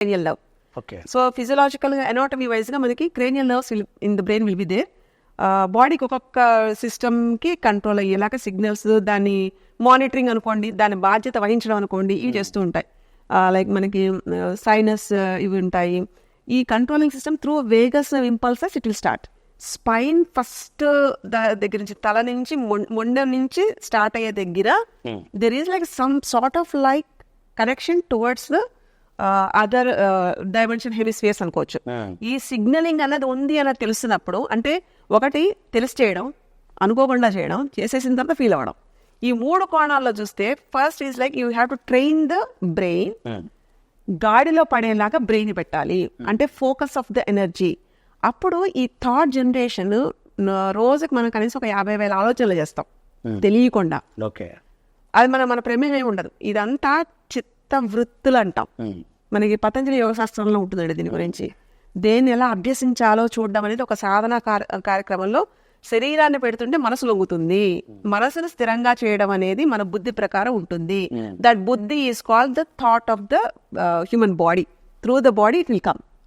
cranial nerve. Okay. So ఫిజియలాజికల్గా anatomy వైజ్గా మనకి cranial nerves in the brain will be there. బాడీకి ఒక్కొక్క సిస్టమ్కి కంట్రోల్ అయ్యేలాగా సిగ్నల్స్, దాన్ని మానిటరింగ్ అనుకోండి, దాని బాధ్యత వహించడం అనుకోండి, ఇవి చేస్తూ ఉంటాయి. లైక్ మనకి సైనస్ ఇవి ఉంటాయి. ఈ controlling system through Vegas impulses it will start. Spine first దగ్గర నుంచి, తల నుంచి మొండెం నుంచి స్టార్ట్ అయ్యే దగ్గర there is like some sort of like connection towards the other dimension hemispheres అనుకోవచ్చు. ఈ సిగ్నలింగ్ అనేది ఉంది అన్నది తెలిసినప్పుడు, అంటే ఒకటి తెలిసి చేయడం, అనుకోకుండా చేయడం, చేసేసిన తర్వాత ఫీల్ అవ్వడం, ఈ 3 కోణాల్లో చూస్తే first is like you have to train the brain. గాడిలో పడేలాగా బ్రెయిన్ పెట్టాలి, అంటే ఫోకస్ ఆఫ్ ద ఎనర్జీ. అప్పుడు ఈ థాట్ జనరేషన్ రోజుకి మనం కనీసం ఒక 50,000 ఆలోచనలు చేస్తాం తెలియకుండా. అది మన ప్రమేయం ఉండదు. ఇదంతా చిత్త వృత్తులు అంటాం. మనకి పతంజలి యోగ శాస్త్రంలో ఉంటుందండి దీని గురించి. దేన్ని ఎలా అభ్యసించాలో చూడడం అనేది ఒక సాధన కార్యక్రమంలో శరీరాన్ని పెడుతుంటే మనసు లొంగుతుంది. మనసును స్థిరంగా చేయడం అనేది మన బుద్ధి ప్రకారం ఉంటుంది. దట్ బుద్ధి is called the thought of the human body. Through the body it will come.